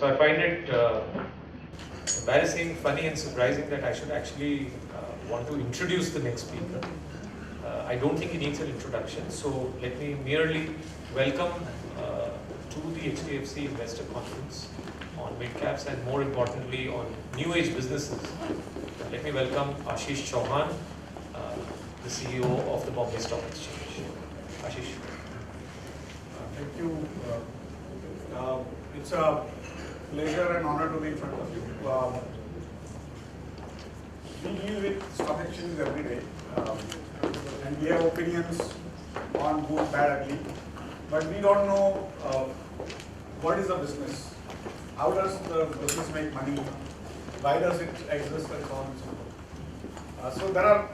So I find it embarrassing, funny and surprising that I should actually want to introduce the next speaker. I don't think he needs an introduction, so let me merely welcome to the HDFC Investor Conference on mid-caps and more importantly on new age businesses. Let me welcome Ashishkumar Chauhan, the CEO of the Bombay Stock Exchange. Ashish. Thank you. It's a pleasure and honor to be in front of you. We deal with stock exchanges every day, and we have opinions on good, bad, ugly, but we don't know what is the business, how does the business make money, why does it exist, and so on and so forth. So there are,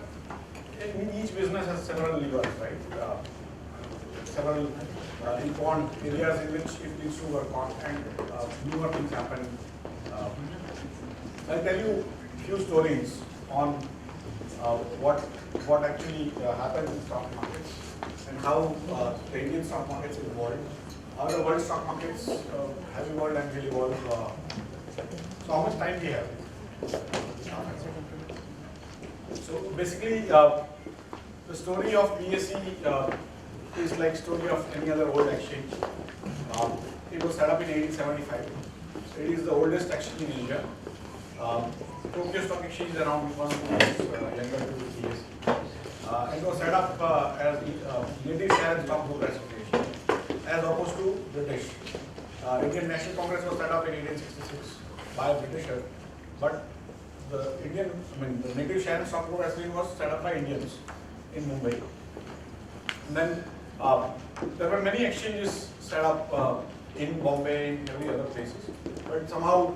in each business has several levers, right? Several important areas in which it needs to work on, and newer things happen. I'll tell you a few stories on what actually happens in stock markets and how the Indian stock markets have evolved, how the world stock markets have evolved and will evolve. So how much time we have? So basically, the story of BSE is like story of any other old exchange. It was set up in 1875. It is the oldest exchange in Asia. Tokyo Stock Exchange is around 1 younger to BSE. It was set up as British and Stock Brokers Association, as opposed to British. Indian National Congress was set up in 1866 by a Britisher, but the British and Stock Brokers Association was set up by Indians in Mumbai. And then there were many exchanges set up in Bombay, in every other places, but somehow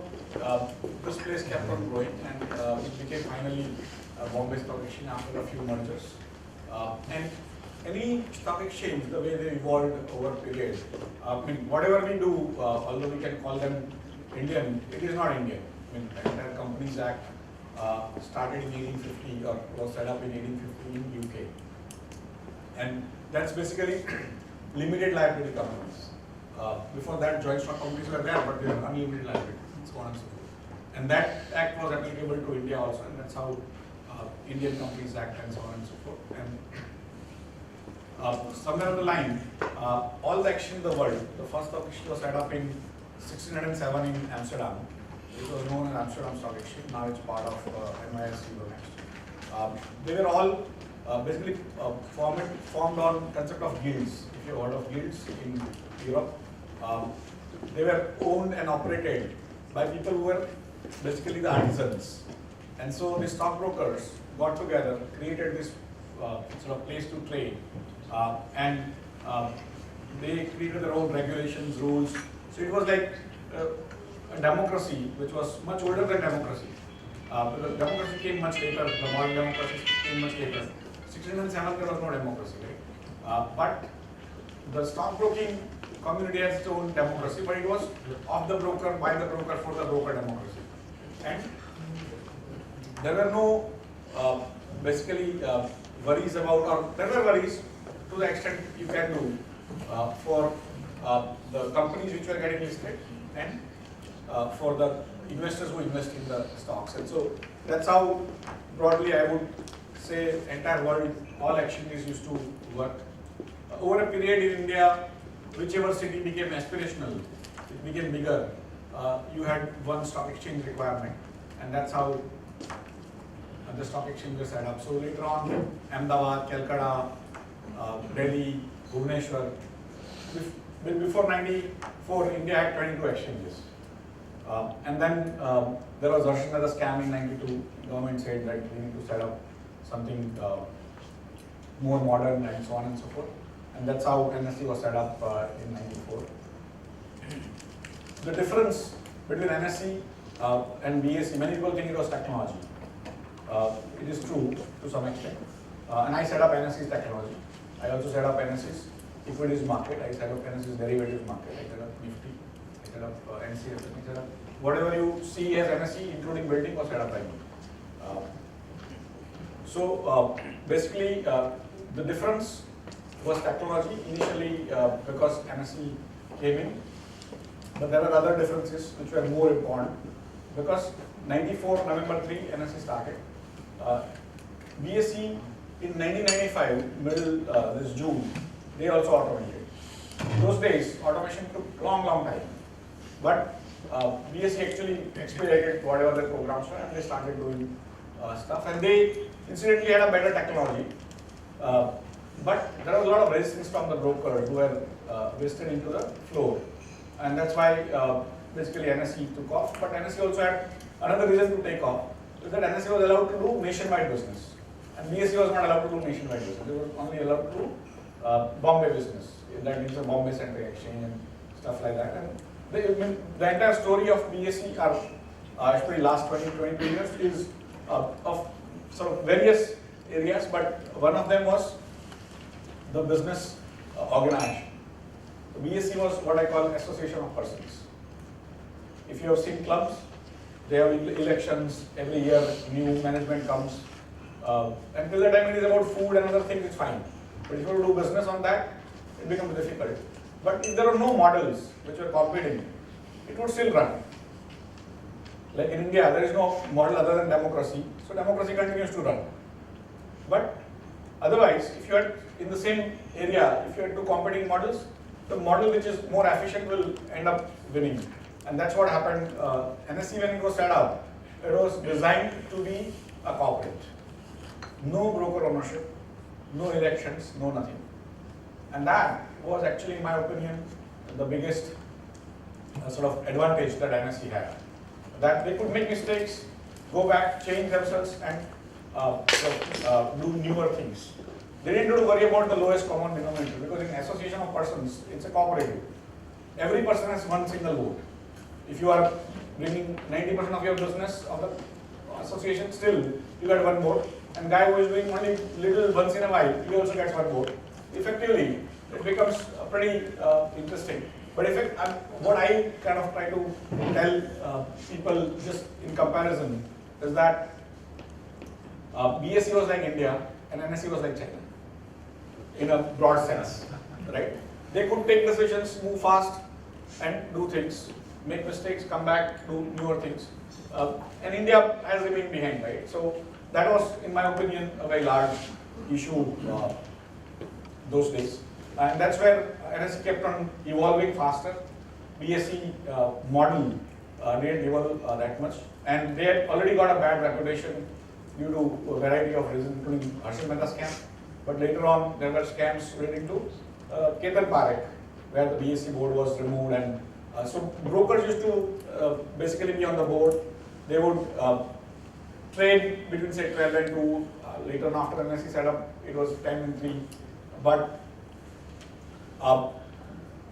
this place kept on growing, and it became finally Bombay Stock Exchange after a few mergers. And any stock exchange, the way they evolved over a period, whatever we do, although we can call them Indian, it is not Indian. The entire Companies Act started in 1850 or was set up in 1850 in UK. And that's basically limited liability companies. Before that, joint stock companies were there, but they were unlimited liability, so on and so forth. And that act was applicable to India also, and that's how Indian Companies Act and so on and so forth. And somewhere on the line, all the exchanges in the world, the first stock exchange was set up in 1607 in Amsterdam. It was known as Amsterdam Stock Exchange. Now it's part of MISC. They were all basically formed on concept of guilds. If you have heard of guilds in Europe, they were owned and operated by people who were basically the artisans. And so the stockbrokers got together, created this sort of place to trade, and they created their own regulations, rules. So it was like a democracy which was much older than democracy. Because democracy came much later, the modern democracy came much later. 1607 there was no democracy, right? But the stockbroking community has its own democracy, but it was of the broker, by the broker, for the broker democracy. And there were no basically worries about, or there were worries to the extent you can do for the companies which were getting listed and for the investors who invest in the stocks. And so that's how broadly I would say entire world, all exchanges used to work. Over a period in India, whichever city became aspirational, it became bigger, you had one stock exchange requirement, and that's how the stock exchange was set up. So later on, Ahmedabad, Calcutta, Delhi, Bhubaneswar. Before 94, India had 22 exchanges. And then there was version of the scam in 92. Government said that we need to set up something more modern and so on and so forth. And that's how NSE was set up in 94. The difference between NSE and BSE, many people think it was technology. It is true to some extent. And I set up NSE's technology. I also set up NSE's equities market. I set up NSE's derivatives market. I set up Nifty. I set up NCF. I set up whatever you see as NSE, including building, was set up by me. So basically, the difference was technology. Initially, because NSE came in, But there are other differences which were more important because 94 November 3 NSE started. BSE in 1995 middle this June they also automated. Those days automation took long time, but BSE actually expedited whatever their programs were and they started doing stuff, and they incidentally had a better technology. But there was a lot of resistance from the brokers who were vested into the floor, and that's why basically NSE took off. But NSE also had another reason to take off, is that NSE was allowed to do nationwide business, and BSE was not allowed to do nationwide business. They were only allowed to do Bombay business. That means the Bombay Central Exchange and stuff like that. And the entire story of BSE, especially last 22 years, is of sort of various areas, but one of them was the business organization. The BSE was what I call association of persons. If you have seen clubs, they have elections every year, new management comes. Until the time it is about food and other things, it's fine. But if you do business on that, it becomes difficult. But if there are no models which are competing, it would still run. Like in India, there is no model other than democracy, so democracy continues to run. But otherwise, if you are in the same area, if you have two competing models, the model which is more efficient will end up winning. And that's what happened. NSE, when it was set up, it was designed to be a corporate. No broker ownership, no elections, no nothing. And that was actually, in my opinion, the biggest sort of advantage that NSE had. That they could make mistakes, go back, change themselves, and do newer things. They didn't have to worry about the lowest common denominator, because in association of persons, it's a cooperative. Every person has one single vote. If you are bringing 90% of your business of the association, still you get one vote. And guy who is doing only little once in a while, he also gets one vote. Effectively, it becomes pretty interesting. But what I kind of try to tell people just in comparison is that BSE was like India and NSE was like China, in a broad sense, right? They could take decisions, move fast, and do things, make mistakes, come back, do newer things. And India has remained behind, right? So that was, in my opinion, a very large issue those days. And that's where NSE kept on evolving faster. BSE model didn't evolve that much. And they had already got a bad reputation due to a variety of reasons, including Harshal Mehta scam. But later on, there were scams relating to Ketan Parekh, where the BSE board was removed. And so brokers used to basically be on the board. They would trade between say 12 and 2. Later on, after NSE set up, it was 10 and 3. But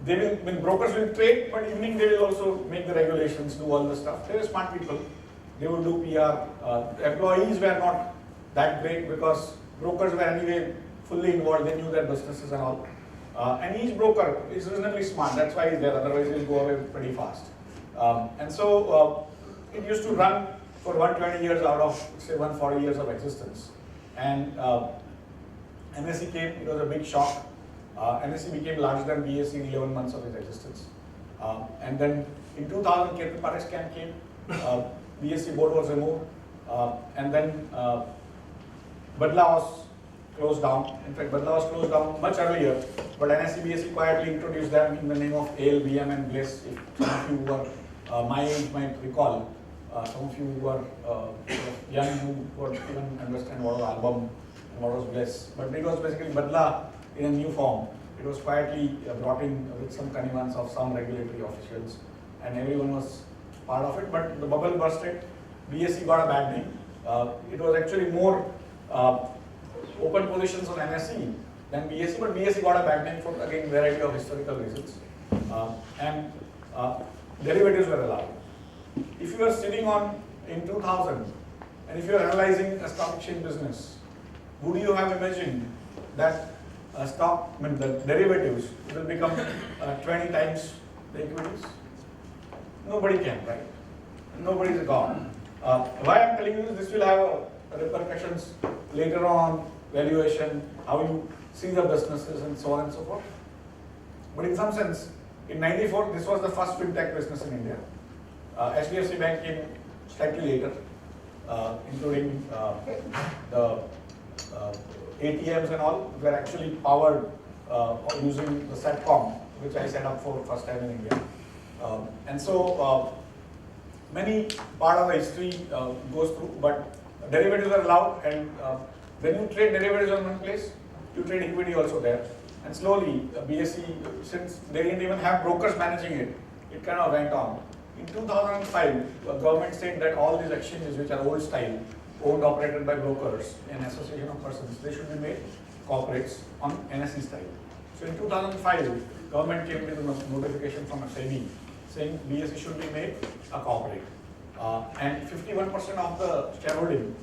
when brokers will trade, but evening they will also make the regulations, do all the stuff. They were smart people. They would do PR. Employees were not that great because brokers were anyway fully involved. They knew their businesses and all. And each broker is reasonably smart. That's why he's there. Otherwise, he'll go away pretty fast. And so it used to run for 120 years out of say 140 years of existence. And NSE came. It was a big shock. NSE became larger than BSE in 11 months of its existence. And then in 2000, Ketan Parekh scam came. BSE board was removed. And then Badla was closed down. In fact, Badla was closed down much earlier. But NSE BSE quietly introduced them in the name of AL, BM, and Bliss. If some of you who are my age might recall, some of you who are young who would even understand what was album and what was Bliss. But it was basically Badla in a new form. It was quietly brought in with some connivance of some regulatory officials, and everyone was part of it. But the bubble bursted. BSE got a bad name. It was actually more open positions on NSE than BSE, but BSE got a bad name for again variety of historical reasons. And derivatives were allowed. If you are sitting on in 2000, and if you are analyzing a stock exchange business, would you have imagined that the derivatives will become 20 times the equities? Nobody can, right? Nobody is gone. Why I'm telling you this will have repercussions later on, valuation, how you see the businesses and so on and so forth. But in some sense, In 94, this was the first fintech business in India. HDFC Bank came slightly later, including the ATMs and all were actually powered using the SATCOM, which I set up for first time in India. And so many part of the history goes through, but derivatives are allowed, and when you trade derivatives on one place, you trade equity also there. And slowly, BSE, since they didn't even have brokers managing it, it kind of went on. In 2005, the government said that all these exchanges, which are old style, owned, operated by brokers and association of persons, they should be made corporates on NSE style. So in 2005, government came with a notification from SEBI saying BSE should be made a corporate. And 51% of the shareholding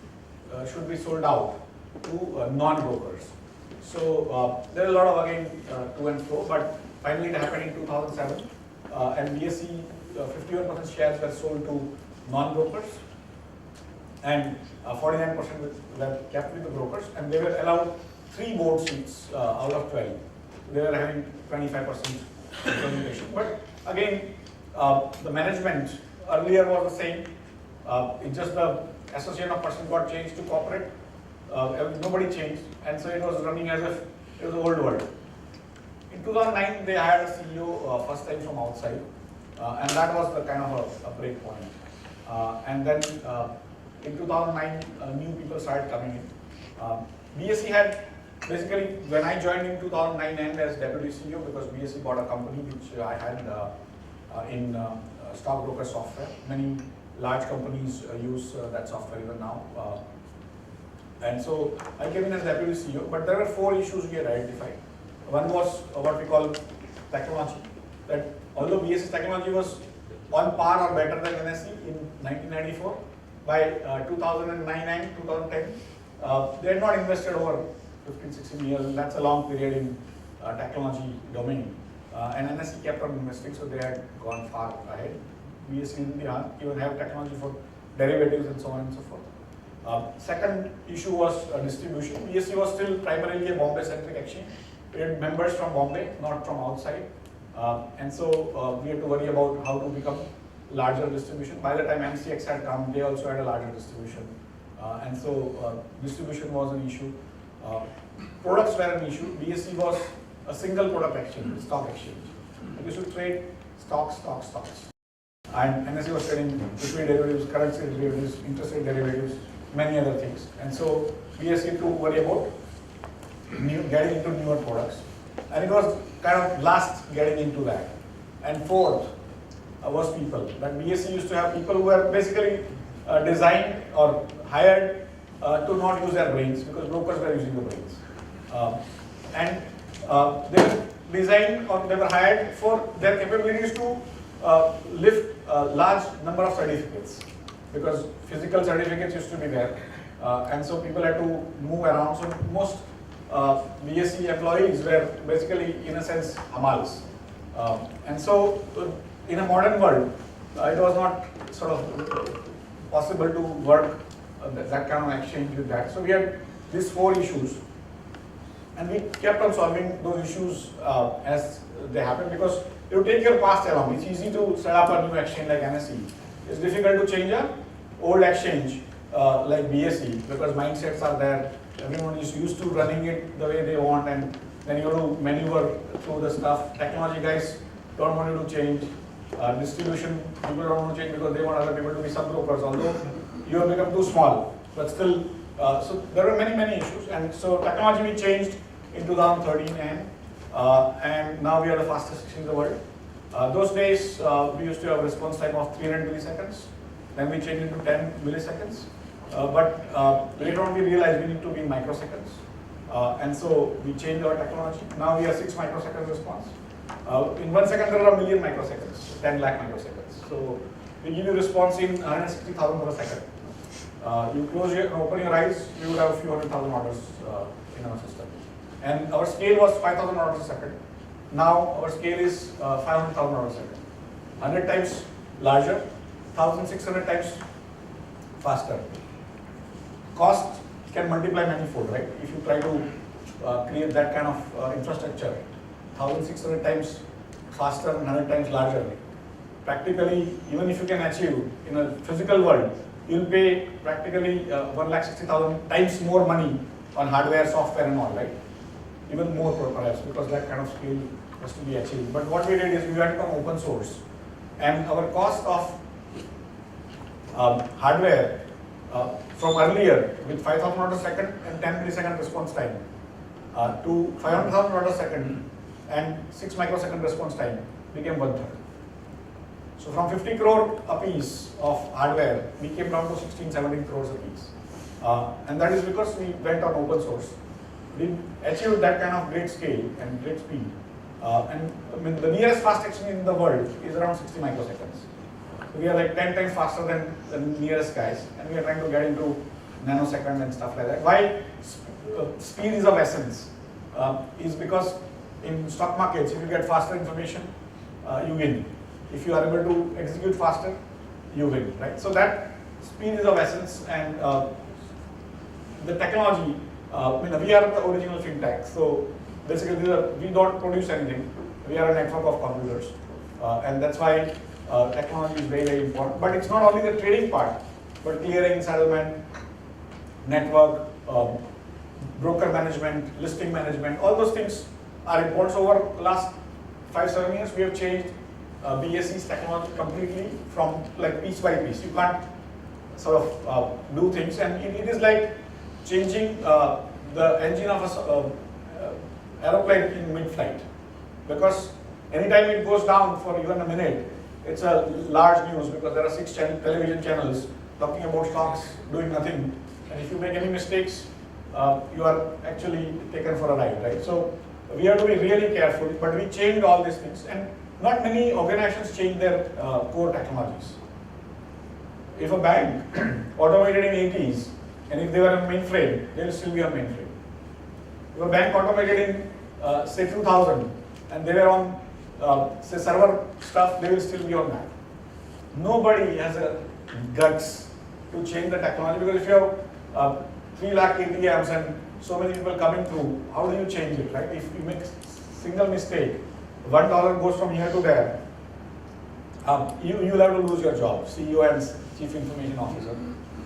should be sold out to non-brokers. So there are a lot of, again, to and fro, but finally it happened in 2007, and BSE 51% shares were sold to non-brokers, and 49% were kept with the brokers, and they were allowed 3 board seats out of 12. They were having 25% representation. But again, the management earlier was the same. It's just the association of persons got changed to corporate. Nobody changed, and so it was running as if it was the old world. In 2009, they hired a CEO first time from outside, and that was the kind of a break point. And then in 2009, new people started coming in. BSE had basically, when I joined in 2009 and as deputy CEO, because BSE bought a company which I had in stockbroker software. Many large companies use that software even now. And so I came in as deputy CEO, but there were 4 issues we had identified. One was what we call technology, that although BSE's technology was on par or better than NSE in 1994, by 2009 and 2010, they had not invested over 15-16 years, and that's a long period in technology domain. And NSE kept on investing, so they had gone far ahead. BSE didn't even have technology for derivatives and so on and so forth. Second issue was distribution. BSE was still primarily a Bombay-centric exchange. We had members from Bombay, not from outside. And so we had to worry about how to become larger distribution. By the time MCX had come, they also had a larger distribution. And so distribution was an issue. Products were an issue. BSE was a single product exchange, stock exchange. We should trade stocks. And NSE was trading liquid derivatives, currency derivatives, interest rate derivatives, many other things. And so BSE had to worry about getting into newer products. And it was kind of last getting into that. And fourth was people. That BSE used to have people who were basically designed or hired to not use their brains, because brokers were using the brains. And they were designed or they were hired for their capabilities to lift a large number of certificates, because physical certificates used to be there. And so people had to move around. So most BSE employees were basically, in a sense, hamals. And so in a modern world, it was not sort of possible to work that kind of exchange with that. So we had these 4 issues, and we kept on solving those issues as they happened, because you take your past along. It's easy to set up a new exchange like NSE. It's difficult to change an old exchange like BSE, because mindsets are there. Everyone is used to running it the way they want, and then you have to maneuver through the stuff. Technology guys don't want you to change. Distribution, people don't want to change because they want other people to be sub-brokers, although you have become too small. But still, so there were many issues. And so technology we changed in 2013, and now we are the fastest exchange in the world. Those days, we used to have a response time of 300 milliseconds. Then we changed it to 10 milliseconds. But later on we realized we need to be in microseconds. And so we changed our technology. Now we have 6 microseconds response. In 1 second there are a million microseconds, 10 lakh microseconds. So we give you response in 160,000 per second. You close your, open your eyes, you would have a few 100,000 orders in our system. And our scale was 5,000 orders a second. Now our scale is 500,000 orders a second. 100 times larger, 1,600 times faster. Cost can multiply manifold, right? If you try to create that kind of infrastructure, 1,600 times faster and 100 times larger. Practically, even if you can achieve in a physical world, you'll pay practically 1,60,000 times more money on hardware, software and all, right? Even more perhaps, because that kind of skill has to be achieved. But what we did is we went on open source, and our cost of hardware from earlier with 5,000 orders a second and 10 millisecond response time to 500,000 orders a second and 6 microsecond response time became 1/3. So from 50 crore a piece of hardware, we came down to 16, 17 crores a piece. And that is because we went on open source. We achieved that kind of great scale and great speed. And I mean, the nearest fast exchange in the world is around 60 microseconds. So we are like 10 times faster than the nearest guys, and we are trying to get into nanosecond and stuff like that. Why speed is of essence? Is because in stock markets, if you get faster information, you win. If you are able to execute faster, you win, right? So that speed is of essence, and the technology, we are the original fintech. So basically, we don't produce anything. We are a network of computers, and that's why technology is very, very important. But it's not only the trading part, but clearing, settlement, network, broker management, listing management, all those things are important. So over the last 5-7 years, we have changed BSE's technology completely from like piece by piece. You can't sort of do things, and it is like changing the engine of a aeroplane in mid-flight, because anytime it goes down for even a minute, it's a large news, because there are 6 television channels talking about stocks doing nothing, and if you make any mistakes, you are actually taken for a ride, right? So we have to be really careful, but we changed all these things, and not many organizations change their core technologies. If a bank automated in 80s, and if they were on mainframe, they will still be on mainframe. If a bank automated in say 2000, and they were on say server stuff, they will still be on that. Nobody has a guts to change the technology, because if you have 3 lakh ATMs and so many people coming through, how do you change it, right? If you make a single mistake, $1 goes from here to there, you'll have to lose your job, CEO and Chief Information Officer.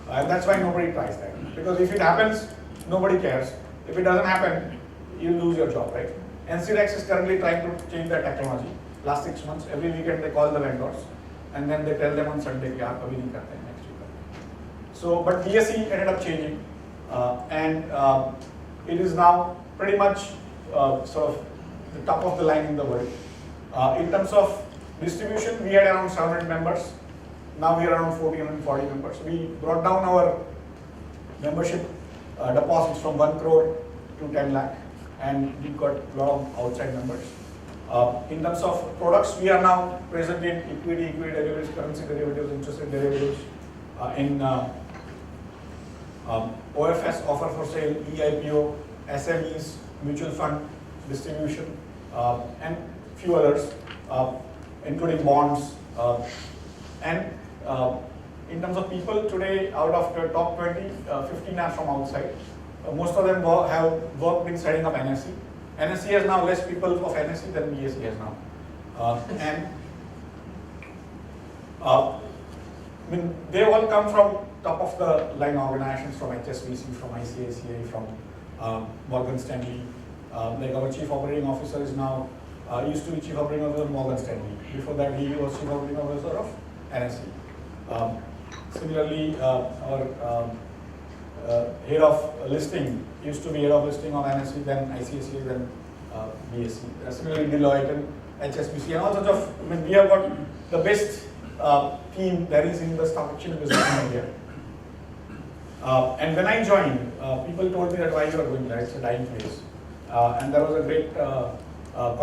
And that's why nobody tries that. Because if it happens, nobody cares. If it doesn't happen, you lose your job, right? NCDEX is currently trying to change their technology. Last 6 months, every weekend they call the vendors, and then they tell them on Sunday, "Yaar, kabhi nahi karte, next week." So, but BSE ended up changing, and it is now pretty much sort of the top of the line in the world. In terms of distribution, we had around 700 members. Now we are around 1,440 members. We brought down our membership deposits from 1 crore to 10 lakh, and we got a lot of outside members. In terms of products, we are now present in equity derivatives, currency derivatives, interest rate derivatives, in OFS, offer for sale, EIPO, SMEs, mutual fund distribution, and few others, including bonds. And in terms of people, today out of the top 20, 15 are from outside. Most of them have worked in setting up NSE. NSE has now less people of NSE than BSE has now. And I mean, they all come from top of the line organizations, from HSBC, from ICICI, from Morgan Stanley. Like our chief operating officer is now, used to be chief operating officer of Morgan Stanley. Before that, he was chief operating officer of NSE. Similarly, our head of listing used to be head of listing on NSE, then ICICI, then BSE. Similarly, Deloitte and HSBC, and all sorts of, I mean, we have got the best team there is in the stock exchange business in India. And when I joined, people told me that why you are going there, it's a dying place. And there was a great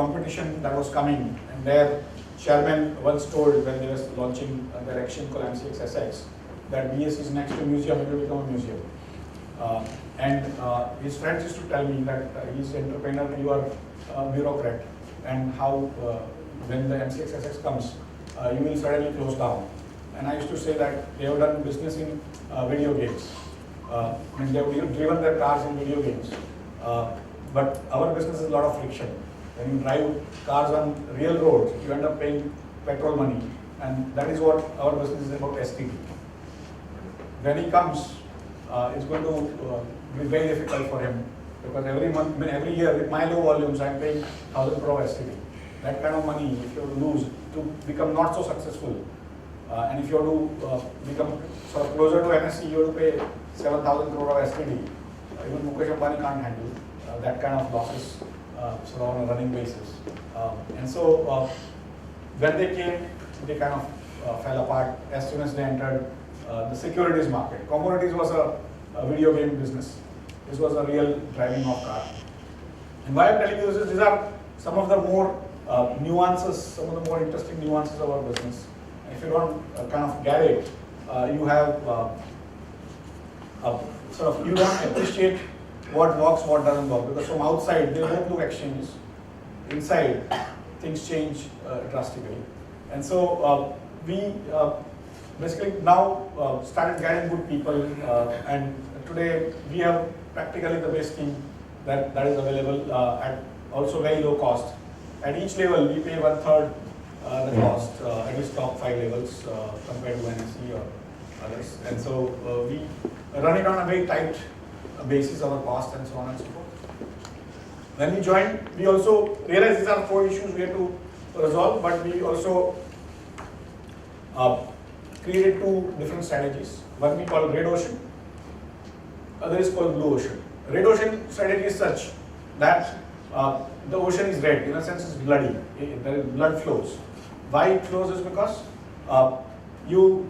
competition that was coming, and their chairman once told, when they were launching their action called MCXSX, that BSE is next to museum, it will become a museum. And his friends used to tell me that he's an entrepreneur, you are a bureaucrat, and how when the MCXSX comes, you will suddenly close down. And I used to say that they have done business in video games. And they have driven their cars in video games. But our business is a lot of friction. When you drive cars on real roads, you end up paying petrol money, and that is what our business is about, STD. When he comes, it's going to be very difficult for him, because every month, every year with my low volumes, I'm paying 1,000 crore STD. That kind of money, if you lose to become not so successful, and if you have to become sort of closer to NSE, you have to pay 7,000 crore of STD. Even Mukesh Ambani can't handle that kind of losses sort of on a running basis. And so when they came, they kind of fell apart as soon as they entered the securities market. Commodities was a video game business. This was a real driving of car. And why I'm telling you this is, these are some of the more nuances, some of the more interesting nuances of our business. If you don't kind of get it, you have sort of, you don't appreciate what works, what doesn't work, because from outside they don't look exchanges. Inside, things change drastically. And so we basically now started getting good people, and today we have practically the best team that is available at also very low cost. At each level, we pay 1/3 the cost, at least top 5 levels compared to NSE or others. And so we run it on a very tight basis, our cost and so on and so forth. When we joined, we also realized these are 4 issues we had to resolve, but we also created 2 different strategies. One we call red ocean, other is called blue ocean. Red ocean strategy is such that the ocean is red, in a sense it's bloody, there is blood flows. Why it flows is because you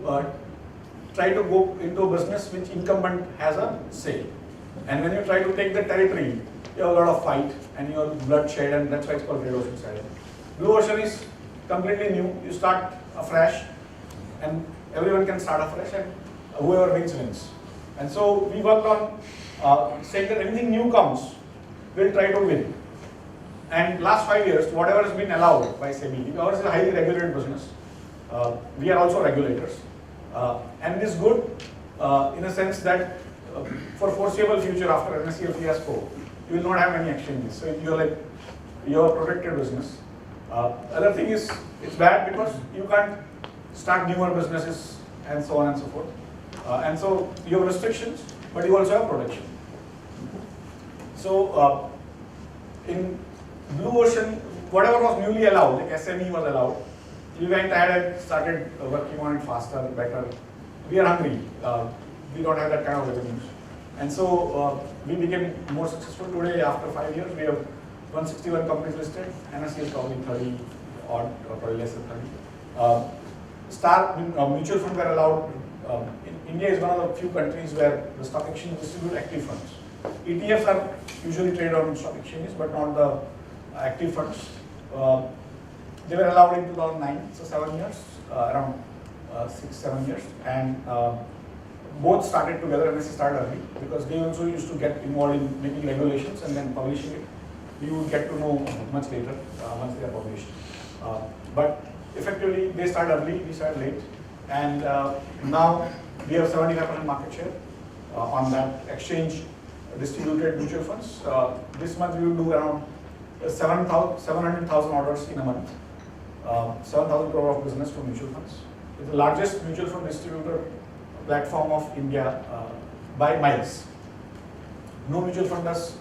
try to go into a business which incumbent has a say. And when you try to take the territory, you have a lot of fight and you have bloodshed, and that's why it's called red ocean strategy. Blue ocean is completely new. You start afresh and everyone can start afresh, and whoever wins, wins. And so we worked on saying that anything new comes, we'll try to win. And last 5 years, whatever has been allowed by SEBI, ours is a highly regulated business. We are also regulators. And it is good in a sense that for foreseeable future after NSE fiasco, you will not have any exchanges. So you're a protected business. Other thing is, it's bad because you can't start newer businesses and so on and so forth. And so you have restrictions, but you also have protection. So in blue ocean, whatever was newly allowed, like SME was allowed, we went ahead and started working on it faster, better. We are hungry. We don't have that kind of revenues. And so we became more successful. Today, after 5 years, we have 161 companies listed. NSE is probably 30 odd, or probably less than 30. Mutual funds were allowed. India is one of the few countries where the stock exchange distribute active funds. ETFs are usually traded on stock exchanges, but not the active funds. They were allowed in 2009, so 7 years, around 6-7 years, and both started together. NSE started early because they also used to get involved in making regulations and then publishing it. You would get to know much later once they are published. But effectively, they started early, we started late, and now we have 75% market share on that exchange distributed mutual funds. This month we will do around 700,000 orders in a month, 7,000 crore of business for mutual funds. It's the largest mutual fund distributor platform of India by miles. No mutual fund does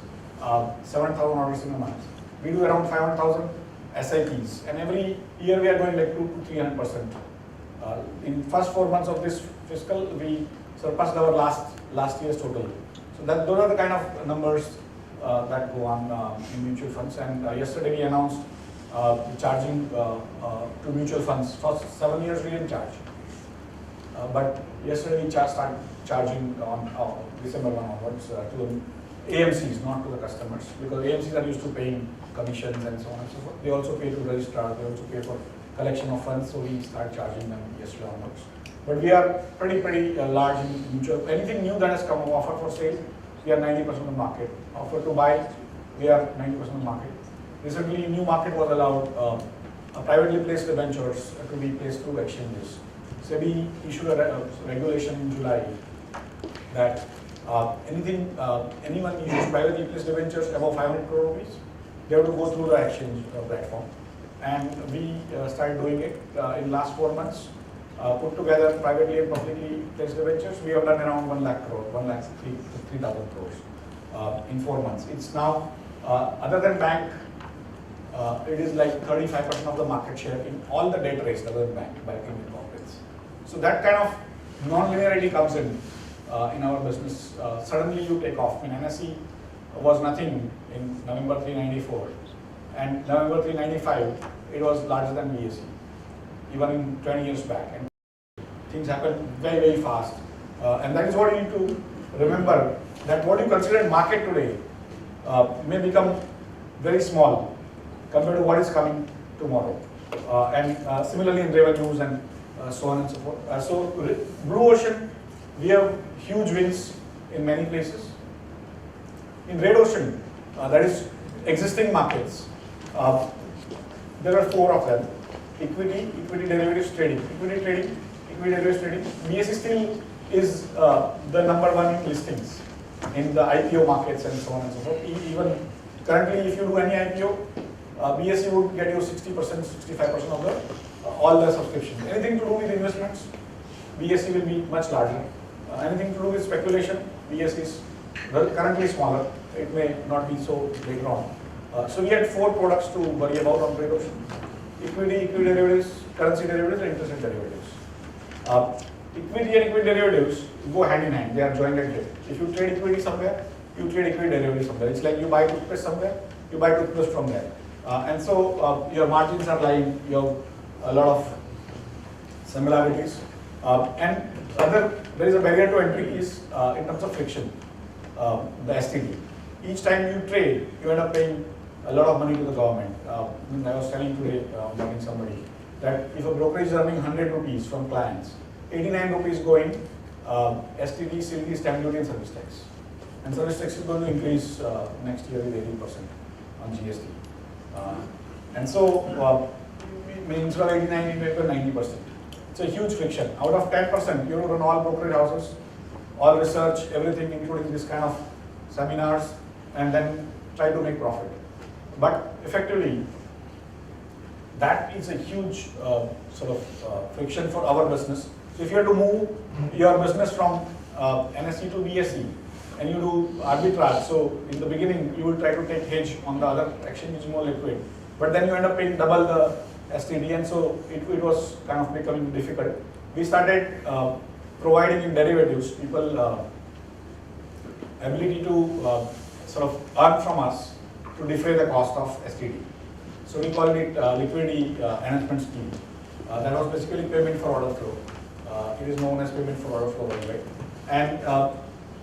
7,000 orders in a month. We do around 500,000 SIPs, and every year we are going like 200 to 300%. In first 4 months of this fiscal, we surpassed our last year's total. So those are the kind of numbers that go on in mutual funds. And yesterday we announced charging to mutual funds. First 7 years we didn't charge, but yesterday we started charging on December 1 onwards to AMCs, not to the customers, because AMCs are used to paying commissions and so on and so forth. They also pay to registrar, they also pay for collection of funds, so we start charging them yesterday onwards. But we are pretty large in mutual. Anything new that has come offer for sale, we are 90% of the market. Offer to buy, we are 90% of the market. Recently, new market was allowed privately placed debentures to be placed through exchanges. SEBI issued a regulation in July that anyone who uses privately placed debentures above 500 crore rupees, they have to go through the exchange platform. And we started doing it in last 4 months. Put together privately and publicly placed debentures, we have done around 1 lakh crore, 3,000 crores in 4 months. It's now, other than bank, it is like 35% of the market share in all the debt raised other than banking and corporates. So that kind of non-linearity comes in our business. Suddenly you take off. I mean, NSE was nothing in November 394, and November 395 it was larger than BSE, even in 20 years back. And things happen very, very fast. And that is what you need to remember, that what you consider market today may become very small compared to what is coming tomorrow. And similarly in revenues and so on and so forth. So Blue Ocean, we have huge wins in many places. In Red Ocean, that is existing markets, there are 4 of them. Equity derivatives trading, equity derivatives trading. BSE still is the number 1 in listings in the IPO markets and so on and so forth. Even currently, if you do any IPO, BSE would get you 60%, 65% of the all the subscriptions. Anything to do with investments, BSE will be much larger. Anything to do with speculation, BSE is currently smaller. It may not be so later on. So we had 4 products to worry about on Red Ocean: equity derivatives, currency derivatives, and interest rate derivatives. Equity and equity derivatives go hand in hand. They are joined at hip. If you trade equity somewhere, you trade equity derivatives somewhere. It's like you buy toothpaste somewhere, you buy toothpaste from there. And so your margins are lying. You have a lot of similarities. And there is a barrier to entry is in terms of friction, the STD. Each time you trade, you end up paying a lot of money to the government. I was telling today, meeting somebody, that if a brokerage is earning 100 rupees from clients, 89 rupees going STD, CLD, stamp duty and service tax. And service tax is going to increase next year with 18% on GST. And so, instead of 89, you pay 90%. It's a huge friction. Out of 10%, you run all brokerage houses, all research, everything, including this kind of seminars, and then try to make profit. But effectively, that is a huge friction for our business. So if you have to move your business from NSE to BSE, and you do arbitrage, so in the beginning you will try to take hedge on the other exchange which is more liquid, but then you end up paying double the STD, and so it was kind of becoming difficult. We started providing in derivatives people ability to earn from us to defray the cost of STD. So we called it liquidity enhancement scheme. That was basically payment for order flow. It is known as payment for order flow worldwide. And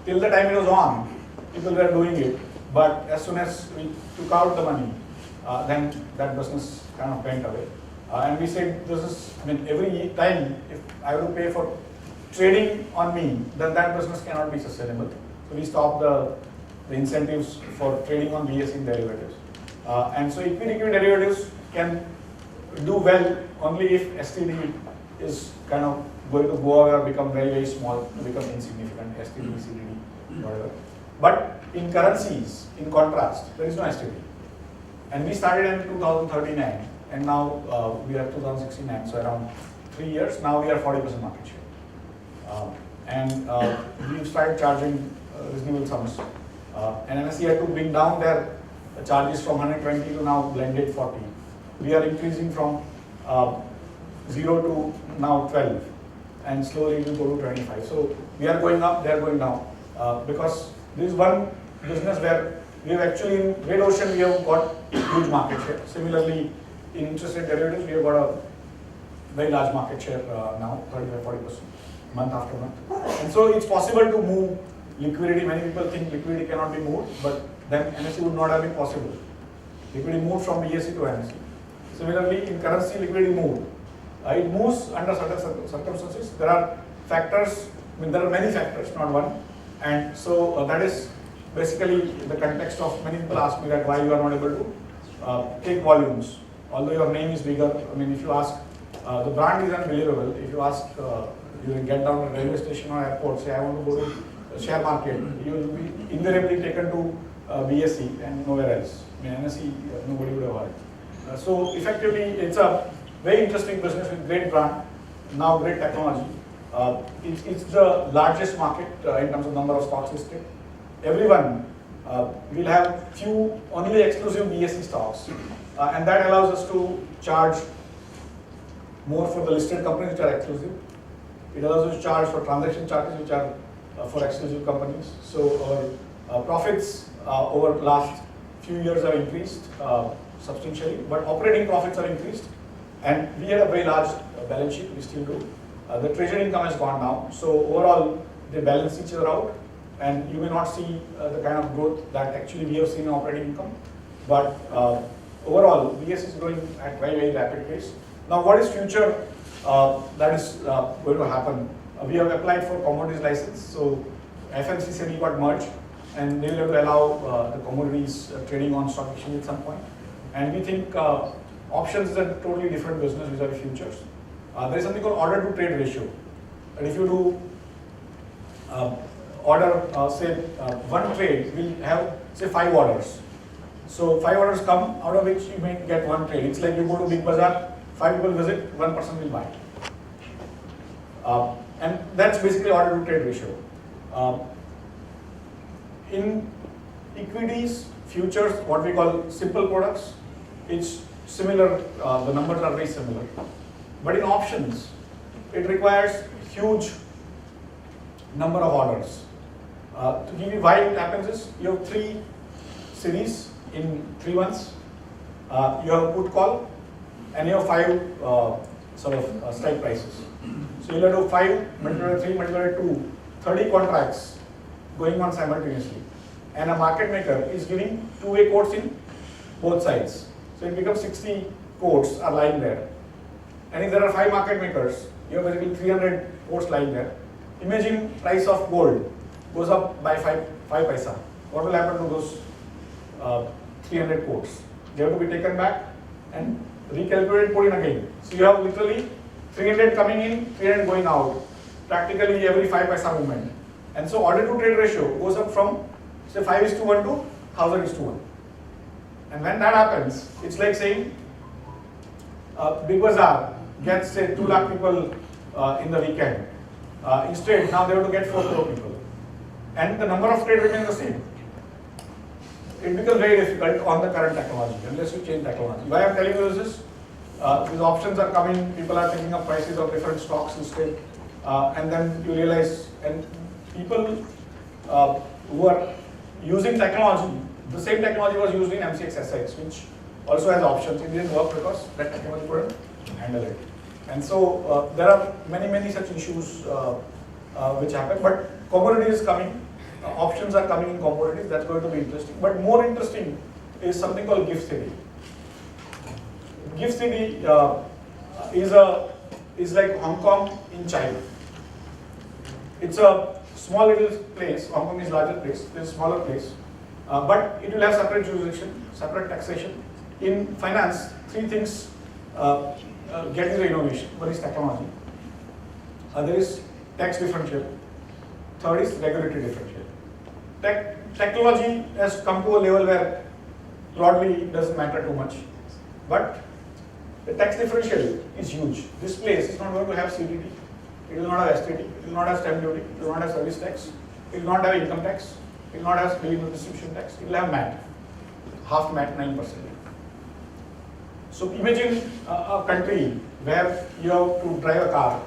till the time it was on, people were doing it. But as soon as we took out the money, then that business kind of went away. And we said, this is, every time if I have to pay for trading on me, then that business cannot be sustainable. So we stopped the incentives for trading on BSE derivatives. And so equity derivatives can do well only if STD is kind of going to go away or become very, very small, to become insignificant, STD, CDD, whatever. But in currencies, in contrast, there is no STD. And we started in 2039, and now we are 2069, so around 3 years, now we are 40% market share. And we've started charging reasonable sums. And NSE had to bring down their charges from 120 to now blended 40. We are increasing from 0 to now 12, and slowly it will go to 25. So we are going up, they are going down, because this is one business where we have actually, in Red Ocean, we have got huge market share. Similarly, in interest rate derivatives, we have got a very large market share now, 35-40%, month after month. And so it's possible to move liquidity. Many people think liquidity cannot be moved, but then NSE would not have been possible. Liquidity moved from BSE to NSE. Similarly, in currency, liquidity moved. It moves under certain circumstances. There are factors, there are many factors, not one. And so that is basically the context of many people ask me that why you are not able to take volumes. Although your name is bigger, if you ask, the brand is unbelievable. If you ask, you will get down to a railway station or airport, say I want to go to share market, you will be invariably taken to BSE and nowhere else. I mean, NSE, nobody would have heard. So effectively, it's a very interesting business with great brand, now great technology. It's the largest market in terms of number of stocks listed. Everyone will have few only exclusive BSE stocks, and that allows us to charge more for the listed companies which are exclusive. It allows us to charge for transaction charges which are for exclusive companies. So our profits over last few years have increased substantially, but operating profits are increased, and we had a very large balance sheet, we still do. The treasury income has gone down, so overall they balance each other out, and you may not see the kind of growth that actually we have seen in operating income, but overall BSE is growing at very rapid pace. Now what is future that is going to happen? We have applied for commodities license, so FMC and got merged, and they will have to allow the commodities trading on stock exchange at some point. And we think options is a totally different business vis-a-vis futures. There is something called order to trade ratio, and if you do say one trade will have say 5 orders. So 5 orders come, out of which you may get one trade. It's like you go to Big Bazaar, 5 people visit, 1 person will buy. And that's basically order to trade ratio. In equities, futures, what we call simple products, it's similar, the numbers are very similar. But in options, it requires huge number of orders. To give you why it happens is, you have 3 series in 3 months, you have put call, and you have 5 strike prices. So you'll have to 5 multiplied by 3 multiplied by 2, 30 contracts going on simultaneously. And a market maker is giving 2-way quotes in both sides. So it becomes 60 quotes are lying there. And if there are 5 market makers, you have basically 300 quotes lying there. Imagine price of gold goes up by 5 paisa. What will happen to those 300 quotes? They have to be taken back and recalculated, put in again. So you have literally 300 coming in, 300 going out, practically every 5 paisa movement. And so order to trade ratio goes up from say 5:1 to 1000:1. And when that happens, it's like saying Big Bazaar gets say 2 lakh people in the weekend. Instead, now they have to get 4 crore people. And the number of trade remains the same. It becomes very difficult on the current technology unless you change technology. Why I'm telling you this is, these options are coming, people are taking up prices of different stocks instead, and then you realize, and people who are using technology, the same technology was used in MCX SX, which also has options. It didn't work because that technology couldn't handle it. And so there are many such issues which happen, but commodity is coming, options are coming in commodities, that's going to be interesting. But more interesting is something called Gift City. Gift City is like Hong Kong in China. It's a small little place. Hong Kong is larger place, it's a smaller place, but it will have separate jurisdiction, separate taxation. In finance, 3 things get you the innovation. One is technology, other is tax differential, third is regulatory differential. Technology has come to a level where broadly it doesn't matter too much, but the tax differential is huge. This place is not going to have CDT, it will not have STT, it will not have stamp duty, it will not have service tax, it will not have income tax, it will not have minimum distribution tax, it will have MAT, half MAT, 9%. So imagine a country where you have to drive a car,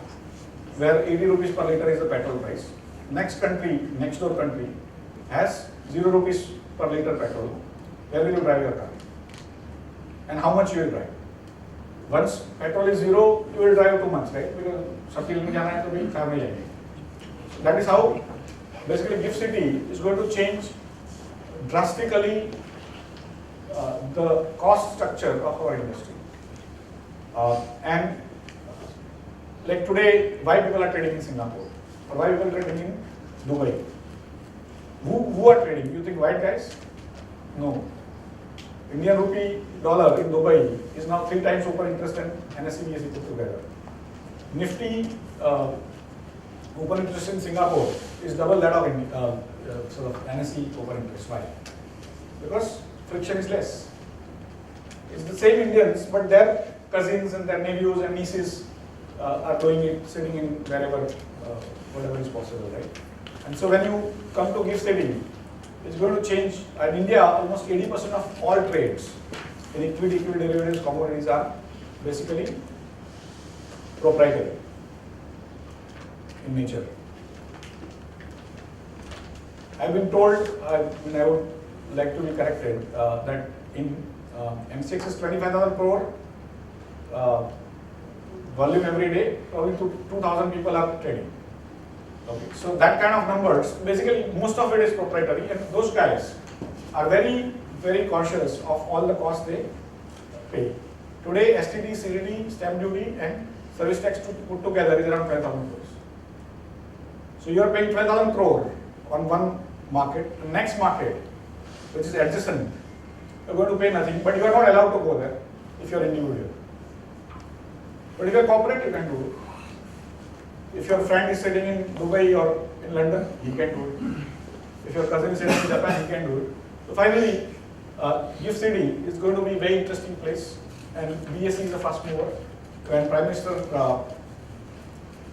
where 80 rupees per litre is the petrol price. Next door country has 0 rupees per litre petrol. Where will you drive your car? And how much you will drive? Once petrol is 0, you will drive 2 months, right? Because something will be jana hai to bhi family jayenge. So that is how basically Gift City is going to change drastically the cost structure of our industry. And like today, why people are trading in Singapore? Or why people are trading in Dubai? Who are trading? You think white guys? No. Indian rupee dollar in Dubai is now 3 times open interest than NSE BSE put together. Nifty open interest in Singapore is double that of NSE open interest. Why? Because friction is less. It's the same Indians, but their cousins and their nephews and nieces are doing it, sitting in wherever, whatever is possible, right? And so when you come to gift setting, it's going to change. In India, almost 80% of all trades in equity derivatives, commodities are basically proprietary in nature. I've been told, I would like to be corrected, that in M6 is 25,000 crore volume every day, probably 2,000 people are trading. Okay, so that kind of numbers, basically most of it is proprietary, and those guys are very, very cautious of all the costs they pay. Today, STD, CDD, stamp duty, and service tax put together is around 12,000 crores. So you are paying 12,000 crore on one market. The next market, which is adjacent, you're going to pay nothing, but you are not allowed to go there if you are individual. But if you are corporate, you can do it. If your friend is sitting in Dubai or in London, he can do it. If your cousin is sitting in Japan, he can do it. So finally, GIFT City is going to be a very interesting place, and BSE is the first mover. When Prime Minister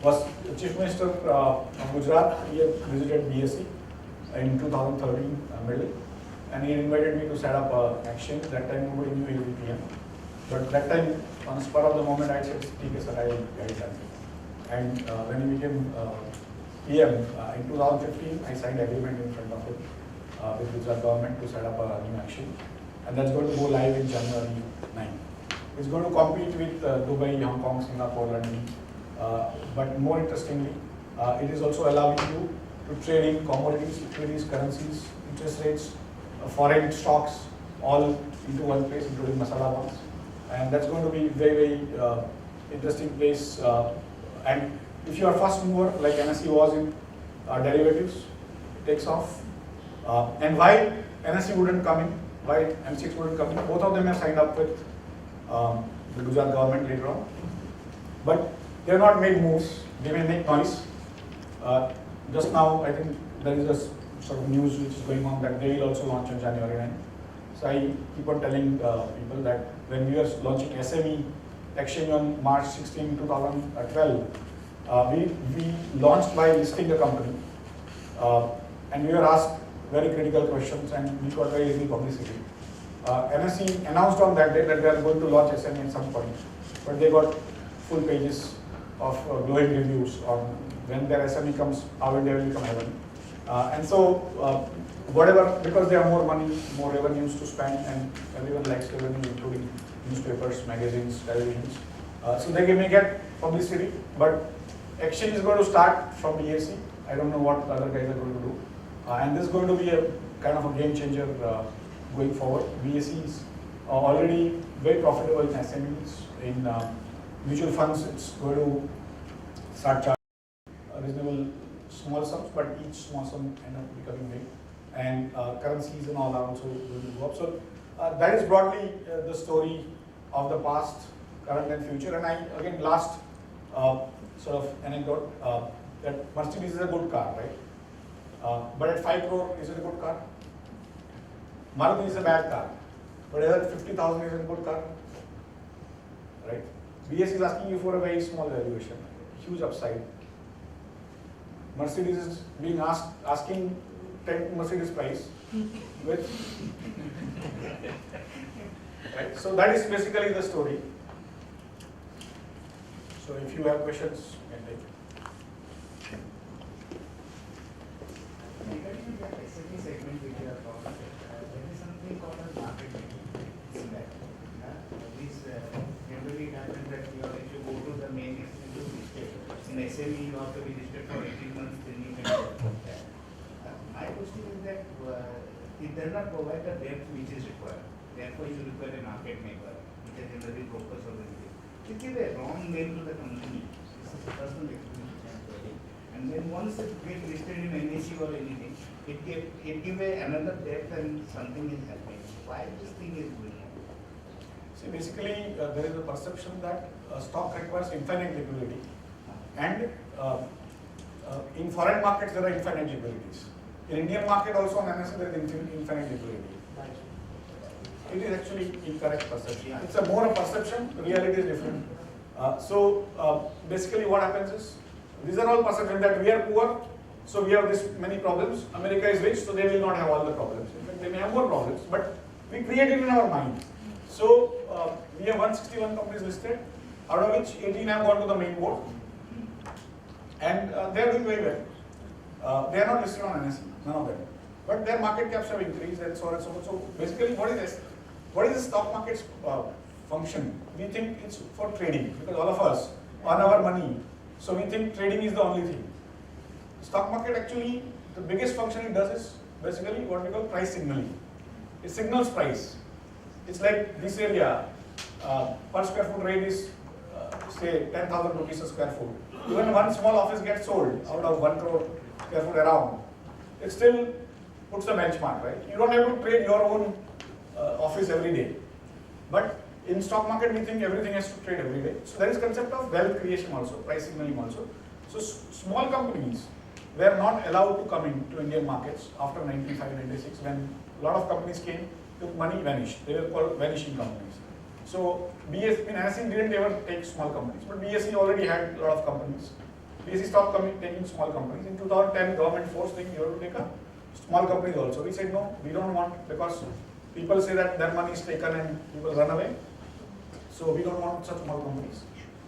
was Chief Minister of Gujarat, he visited BSE in 2013 middle, and he invited me to set up an exchange. That time nobody knew he would be PM. But that time, on the spur of the moment, I said, "Okay, sir, I will guide that." And when he became PM in 2015, I signed agreement in front of him with Gujarat government to set up a new exchange, and that's going to go live in January 9. It's going to compete with Dubai, Hong Kong, Singapore, London. But more interestingly, it is also allowing you to trade in commodities, equities, currencies, interest rates, foreign stocks, all into one place, including masala bonds. And that's going to be very, very interesting place. And if you are first mover, like NSE was in derivatives, it takes off. And why NSE wouldn't come in, why M6 wouldn't come in, both of them have signed up with the Gujarat government later on. But they have not made moves, they may make noise. Just now, I think there is a sort of news which is going on that they will also launch on January 9. So I keep on telling people that when we were launching SME exchange on March 16, 2012, we launched by listing the company, and we were asked very critical questions, and we got very little publicity. NSE announced on that day that they are going to launch SME at some point, but they got full pages of glowing reviews on when their SME comes, how India will become heaven. And so, whatever, because they have more money, more revenues to spend, and everyone likes revenue, including newspapers, magazines, televisions. So they may get publicity, but exchange is going to start from BSE. I don't know what the other guys are going to do. And this is going to be a kind of a game changer going forward. BSE is already very profitable in SMEs. In mutual funds, it's going to start charging reasonable small sums, but each small sum end up becoming big. And currencies and all are also going to go up. So that is broadly the story of the past, current and future. And I, again, last sort of anecdote, that Mercedes is a good car, right? But at 5 crore, is it a good car? Maruti is a bad car. But at 50,000 is a good car, right? BSE is asking you for a very small valuation, huge upside. Mercedes is being asking 10 Mercedes price with, right? So that is basically the story. So if you have questions, you can take. Regarding that SME segment which you are talking about, there is something called as market making. This generally happens that if you go to the main exchange listed, in SME you have to be listed for 18 months, then you can get that. My question is that it does not provide the depth which is required. Therefore, you require a market maker, which is generally brokers or anything. It gives a wrong name to the company. This is a personal experience which I am telling. And then once it gets listed in NSE or anything, it give another depth and something is happening. Why this thing is going on? See, basically, there is a perception that stock requires infinite liquidity, and in foreign markets there are infinite liquidities. In Indian market also on NSE there is infinite liquidity. it is actually incorrect perception. It's a more a perception, reality is different. So basically what happens is, these are all perceptions that we are poor, so we have this many problems. America is rich, so they will not have all the problems. In fact, they may have more problems, but we create it in our mind. So we have 161 companies listed, out of which 18 have gone to the main board, and they are doing very well. They are not listed on NSE, none of them. But their market caps have increased and so on and so forth. So basically, what is this? What is the stock market's function? We think it's for trading, because all of us earn our money, so we think trading is the only thing. Stock market actually, the biggest function it does is basically what we call price signaling. It signals price. It's like this area, per square foot rate is say 10,000 rupees a square foot. Even one small office gets sold out of 1 crore square foot around, it still puts a benchmark, right? You don't have to trade your own office every day. But in stock market, we think everything has to trade every day. So there is concept of wealth creation also, price signaling also. So small companies were not allowed to come into Indian markets after 95-96, when a lot of companies came, took money, vanished. They were called vanishing companies. So BSE, NSE didn't ever take small companies, but BSE already had a lot of companies. BSE stopped taking small companies. In 2010, government forced them to take a small companies also. We said no, we don't want, because people say that their money is taken and people run away. So we don't want such small companies.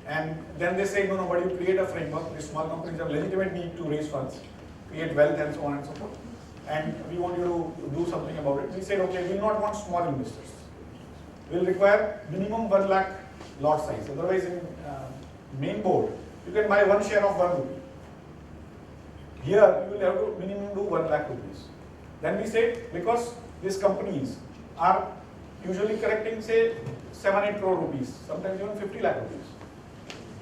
And then they say, no, but you create a framework. These small companies have legitimate need to raise funds, create wealth and so on and so forth. And we want you to do something about it. We said, okay, we will not want small investors. We will require minimum 1 lakh lot size. Otherwise, in main board, you can buy 1 share of 1 rupee. Here, you will have to minimum do 1 lakh rupees. Then we said, because these companies are usually collecting, say, 7-8 crore rupees, sometimes even 50 lakh rupees.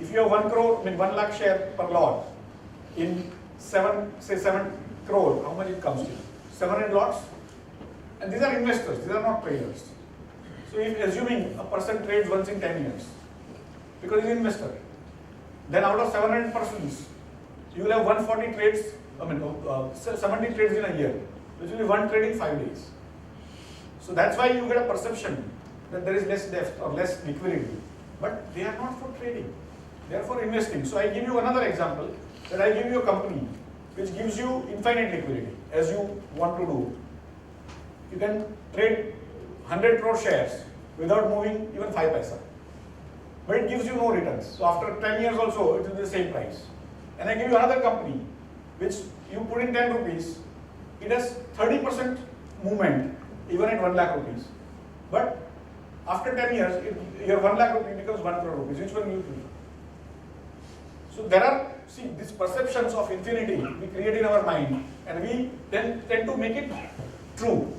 If you have 1 crore, 1 lakh share per lot, in 7 crore, how much it comes to? 700 lots. And these are investors, these are not traders. So if assuming a person trades once in 10 years, because he's an investor, then out of 700 persons, you will have 140 trades, 70 trades in a year, which will be 1 trade in 5 days. So that's why you get a perception that there is less depth or less liquidity. But they are not for trading, they are for investing. So I give you another example, that I give you a company which gives you infinite liquidity, as you want to do. You can trade 100 crore shares without moving even 5 paisa. But it gives you no returns. So after 10 years also, it will be the same price. And I give you another company, which you put in 10 rupees, it has 30% movement, even at 1 lakh rupees. But after 10 years, your 1 lakh rupees becomes 1 crore rupees. Which one you prefer? So there are, see, these perceptions of infinity we create in our mind, and we then tend to make it true.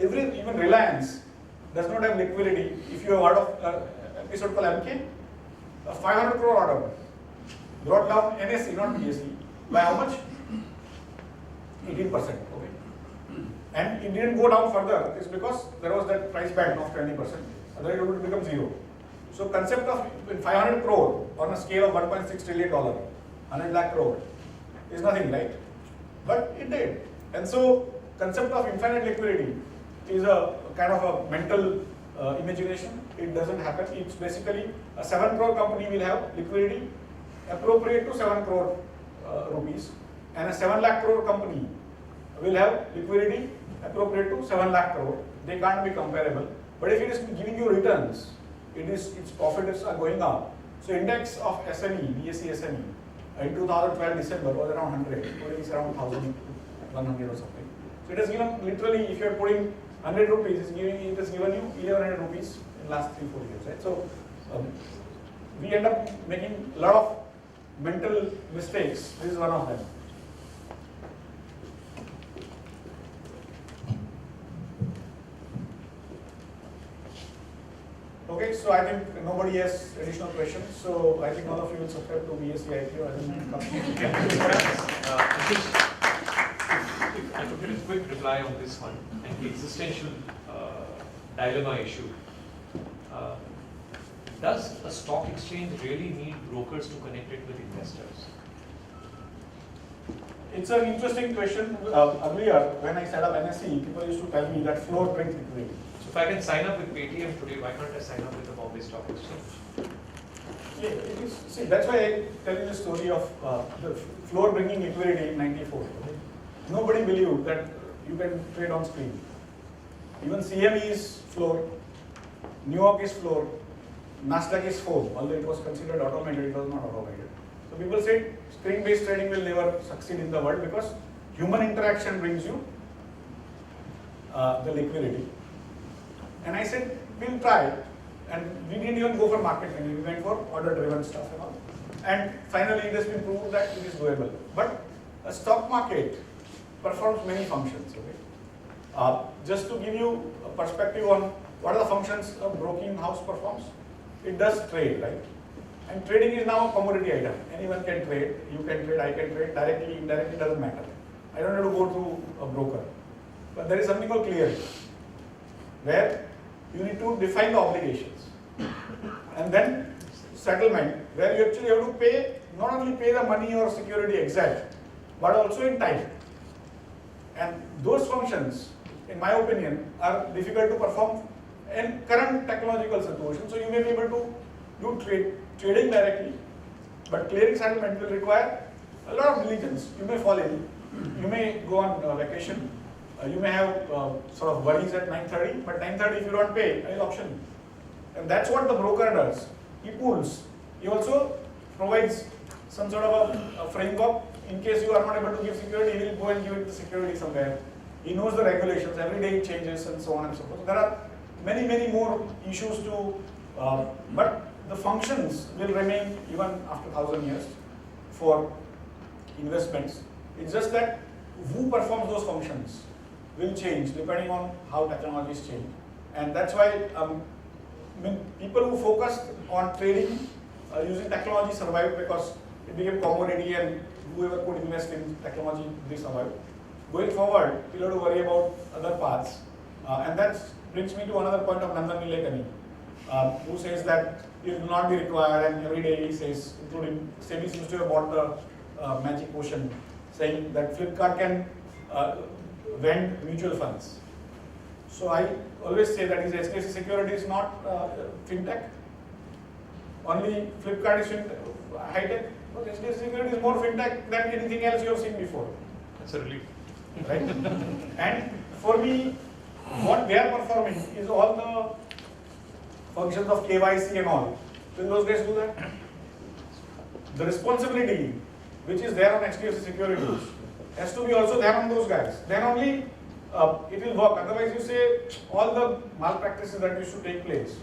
Even Reliance does not have liquidity. If you have heard of episode called MK, a 500 crore order brought down NSE, not BSE, by how much? 18%. Okay. And it didn't go down further. It's because there was that price band of 20%. Otherwise, it would become zero. So, concept of 500 crore on a scale of $1.6 trillion, 100 lakh crore, is nothing, right? But it did. And so, concept of infinite liquidity is a kind of a mental imagination. It doesn't happen. It's basically a 7 crore company will have liquidity appropriate to 7 crore rupees, and a 7 lakh crore company will have liquidity appropriate to 7 lakh crore. They can't be comparable. But if it is giving you returns, its profits are going up. So index of SME, BSE SME, in 2012 December was around 100. Today it's around 1,100 or something. So it has given literally, if you are putting 100 rupees, it has given you 1,100 rupees in last 3-4 years, right? So we end up making a lot of mental mistakes. This is one of them. Okay, so I think nobody has additional questions. So I think all of you will subscribe to BSE IPO. I could get a quick reply on this one and the existential dilemma issue. Does a stock exchange really need brokers to connect it with investors? it's an interesting question. Earlier, when I set up NSE, people used to tell me that floor brings liquidity. So if I can sign up with Paytm today, why can't I sign up with the Bombay Stock Exchange? Yeah, it is. See, that's why I tell you the story of the floor bringing liquidity in '94. Okay? Nobody believed that you can trade on screen. Even CME is floor, New York is floor, Nasdaq is floor. Although it was considered automated, it was not automated. So people said screen-based trading will never succeed in the world because human interaction brings you the liquidity. And I said, we'll try. And we didn't even go for market trading, we went for order-driven stuff and all. And finally, it has been proved that it is doable. But a stock market performs many functions. Okay? Just to give you a perspective on what are the functions a broking house performs, it does trade, right? And trading is now a commodity item. Anyone can trade, you can trade, I can trade, directly, indirectly, doesn't matter. I don't have to go through a broker. But there is something called clearing, where you need to define the obligations. And then settlement, where you actually have to pay, not only pay the money or security exact, but also in time. And those functions, in my opinion, are difficult to perform in current technological situation. So you may be able to do trading directly, but clearing settlement will require a lot of diligence. You may fall ill, you may go on vacation, you may have sort of worries at 9:30, but 9:30 if you don't pay, I will auction you. And that's what the broker does. He pools. He also provides some sort of a framework. In case you are not able to give security, he will go and give it the security somewhere. He knows the regulations, every day it changes and so on and so forth. So there are many, many more issues to, but the functions will remain even after 1,000 years for investments. It's just that who performs those functions will change depending on how technologies change. And that's why people who focused on trading using technology survived because it became commodity and whoever could invest in technology, they survived. Going forward, we'll have to worry about other paths. And that brings me to another point of Nandan Nilekani, who says that it will not be required, and every day he says, including SEBI seems to have bought the magic potion, saying that Flipkart can vend mutual funds. So I always say that HDFC securities is not fintech. Only Flipkart is high tech. But HDFC securities is more fintech than anything else you have seen before. That's a relief. Right? And for me, what they are performing is all the functions of KYC and all. Will those guys do that? The responsibility which is there on HDFC securities has to be also there on those guys. Then only it will work. Otherwise, you say all the malpractices that used to take place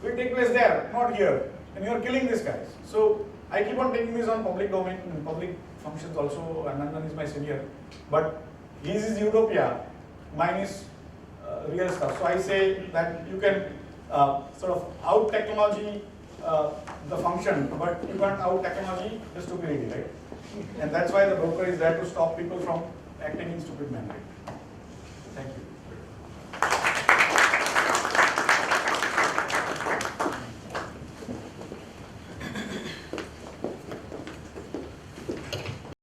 will take place there, not here. And you are killing these guys. So I keep on taking this on public domain, public functions also. And Nandan is my senior. But his is utopia, mine is real stuff. So I say that you can sort of out technology the function, but you can't out technology the stupidity, right? And that's why the broker is there to stop people from acting in stupid manner. Thank you.